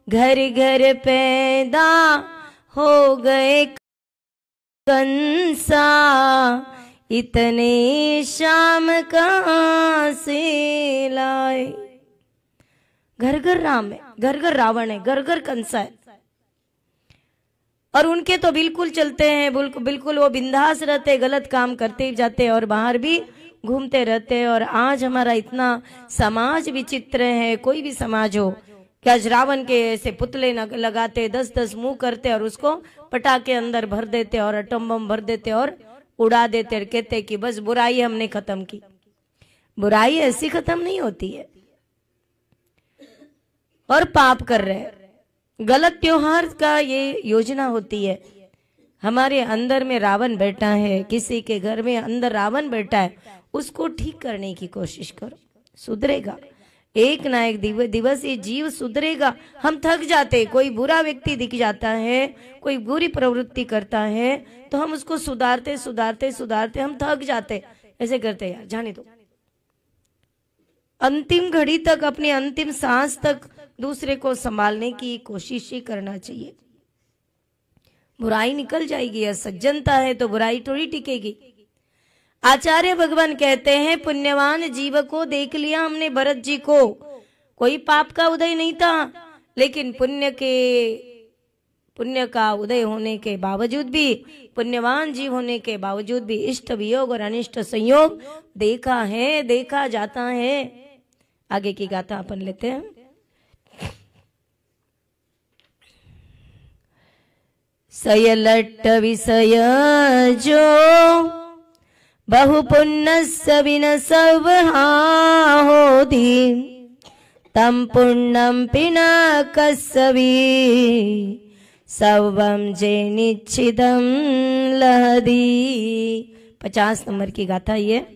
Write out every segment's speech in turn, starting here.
घर घर पैदा हो गए कंसा, इतने शाम कहाँ से लाए। घर घर राम है, घर घर रावण है, घर घर कंसा है, और उनके तो बिल्कुल चलते हैं, बिल्कुल वो बिंदास रहते, गलत काम करते ही जाते और बाहर भी घूमते रहते हैं। और आज हमारा इतना समाज विचित्र है, कोई भी समाज हो, कि आज रावण के ऐसे पुतले लगाते, 10-10 मुंह करते और उसको पटाखे अंदर भर देते और एटम बम भर देते और उड़ा देते और कहते कि बस बुराई हमने खत्म की। बुराई ऐसी खत्म नहीं होती है, और पाप कर रहे हैं। गलत त्योहार का ये योजना होती है। हमारे अंदर में रावण बैठा है, किसी के घर में अंदर रावण बैठा है, उसको ठीक करने की कोशिश करो, सुधरेगा। एक ना एक दिवस ये जीव सुधरेगा। हम थक जाते, कोई बुरा व्यक्ति दिख जाता है, कोई बुरी प्रवृत्ति करता है, तो हम उसको सुधारते सुधारते सुधारते हम थक जाते, ऐसे करते यार जाने दो। अंतिम घड़ी तक, अपनी अंतिम सांस तक दूसरे को संभालने की कोशिश ही करना चाहिए। बुराई निकल जाएगी, या सज्जनता है तो बुराई थोड़ी टिकेगी। आचार्य भगवान कहते हैं, पुण्यवान जीव को देख लिया हमने भरत जी को, कोई पाप का उदय नहीं था, लेकिन पुण्य का उदय होने के बावजूद भी, पुण्यवान जीव होने के बावजूद भी इष्ट वियोग और अनिष्ट संयोग देखा है, देखा जाता है। आगे की गाथा अपन लेते हैं। सयलट्ट विषय जो बहु पुण्य विन सब होती, तम पुण्यम पिना कसवी सर्वम जे निच्छिदम लहदी। 50 नंबर की गाथा ये।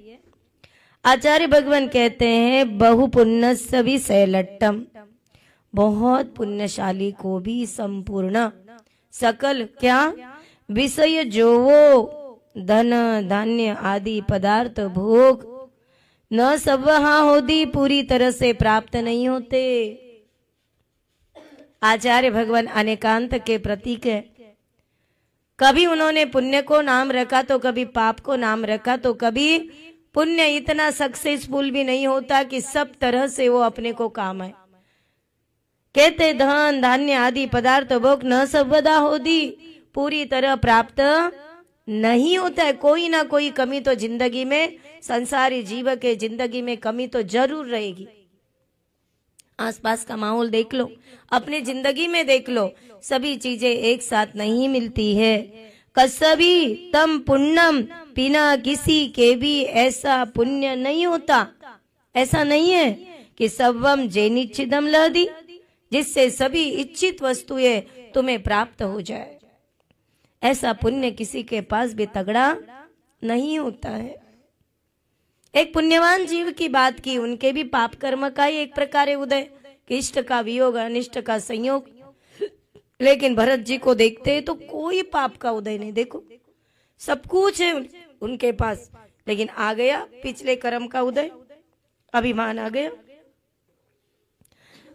आचार्य भगवान कहते हैं, बहु पुण्य विषयलट्टम, बहुत पुण्यशाली को भी संपूर्ण सकल क्या विषय जो वो धन धान्य आदि पदार्थ भोग न सब होती पूरी तरह से प्राप्त नहीं होते। आचार्य भगवान अनेकांत के प्रतीक है। कभी उन्होंने पुण्य को नाम रखा तो कभी पाप को नाम रखा, तो कभी पुण्य इतना सक्सेसफुल भी नहीं होता कि सब तरह से वो अपने को काम आए। कहते धन धान्य आदि पदार्थ भोग न सर्वदा होती पूरी तरह प्राप्त नहीं होता है। कोई ना कोई कमी तो जिंदगी में, संसारी जीव के जिंदगी में कमी तो जरूर रहेगी। आसपास का माहौल देख लो, अपने जिंदगी में देख लो, सभी चीजें एक साथ नहीं मिलती है। कसभी तम पुण्यम, बिना किसी के भी ऐसा पुण्य नहीं होता। ऐसा नहीं है कि सर्वम जेनिच्छिदम लहदी, जिससे सभी इच्छित वस्तुएं तुम्हें प्राप्त हो जाए। ऐसा पुण्य किसी के पास भी तगड़ा नहीं होता है। एक पुण्यवान जीव की बात की, उनके भी पाप कर्म का ही एक प्रकार है उदय, कि इष्ट का वियोग अनिष्ट का संयोग। लेकिन भरत जी को देखते तो कोई पाप का उदय नहीं। देखो सब कुछ है उनके पास, लेकिन आ गया पिछले कर्म का उदय, अभिमान आ गया।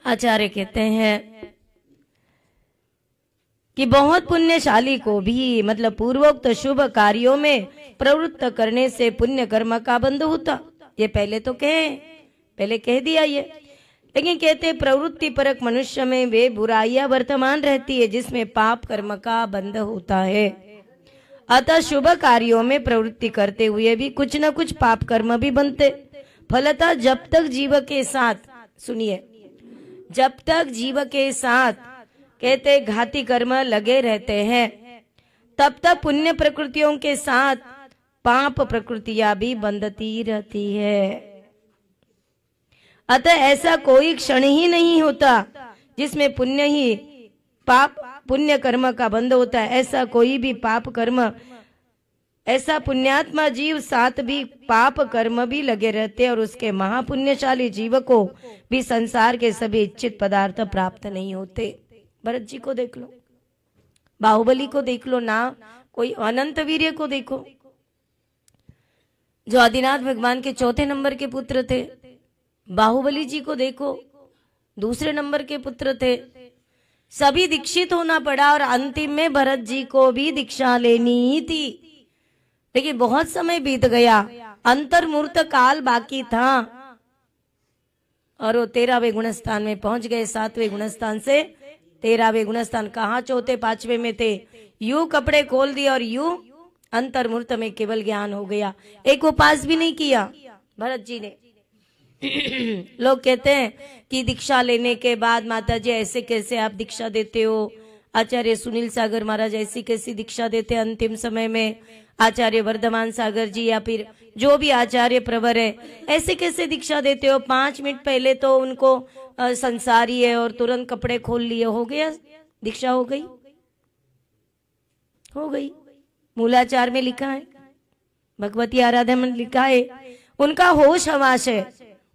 आचार्य कहते हैं कि बहुत पुण्यशाली को भी, मतलब पूर्वोक्त शुभ कार्यों में प्रवृत्त करने से पुण्य कर्म का बंध होता। ये पहले कह दिया ये। लेकिन कहते प्रवृत्ति परक मनुष्य में वे बुराइयां वर्तमान रहती है जिसमें पाप कर्म का बंध होता है। अतः शुभ कार्यों में प्रवृत्ति करते हुए भी कुछ न कुछ पाप कर्म भी बनते। फलतः जब तक जीव के साथ, सुनिए, जब तक जीव के साथ कहते घाती कर्म लगे रहते हैं, तब तक पुण्य प्रकृतियों के साथ पाप प्रकृतियां भी बंधती रहती है। अतः ऐसा कोई क्षण ही नहीं होता जिसमें पुण्य कर्म का बंध होता है। ऐसा कोई भी पाप कर्म, ऐसा पुण्यात्मा जीव साथ भी पाप कर्म भी लगे रहते और उसके महापुण्यशाली जीव को भी संसार के सभी इच्छित पदार्थ प्राप्त नहीं होते। भरत जी को देख लो, बाहुबली को देख लो ना, कोई अनंत वीर्य को देखो, जो आदिनाथ भगवान के चौथे नंबर के पुत्र थे। बाहुबली जी को देखो, दूसरे नंबर के पुत्र थे। सभी दीक्षित होना पड़ा और अंतिम में भरत जी को भी दीक्षा लेनी थी। लेकिन बहुत समय बीत गया, अंतर्मूर्त काल बाकी था और वो 13वें गुणस्थान में पहुंच गए। 7वें गुणस्थान से 13वें गुणस्थान, कहाँ चौथे 5वें में थे। यूं कपड़े खोल दिए और यूं अंतर्मूर्त में केवल ज्ञान हो गया। एक उपास भी नहीं किया भरत जी ने। लोग कहते हैं कि दीक्षा लेने के बाद माता जी ऐसे कैसे आप दीक्षा देते हो, आचार्य सुनील सागर महाराज ऐसी कैसी दीक्षा देते हैं अंतिम समय में, आचार्य वर्धमान सागर जी या फिर जो भी आचार्य प्रवर है ऐसे कैसे दीक्षा देते हो। 5 मिनट पहले तो उनको संसारी है और तुरंत कपड़े खोल लिए, हो गया दीक्षा, हो गई हो गई। मूलाचार में लिखा है, भगवती आराधना में लिखा है, उनका होश हवास है,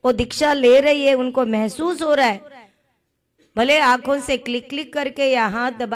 वो दीक्षा ले रही है, उनको महसूस हो रहा है, भले आंखों से क्लिक क्लिक करके या हाथ दबा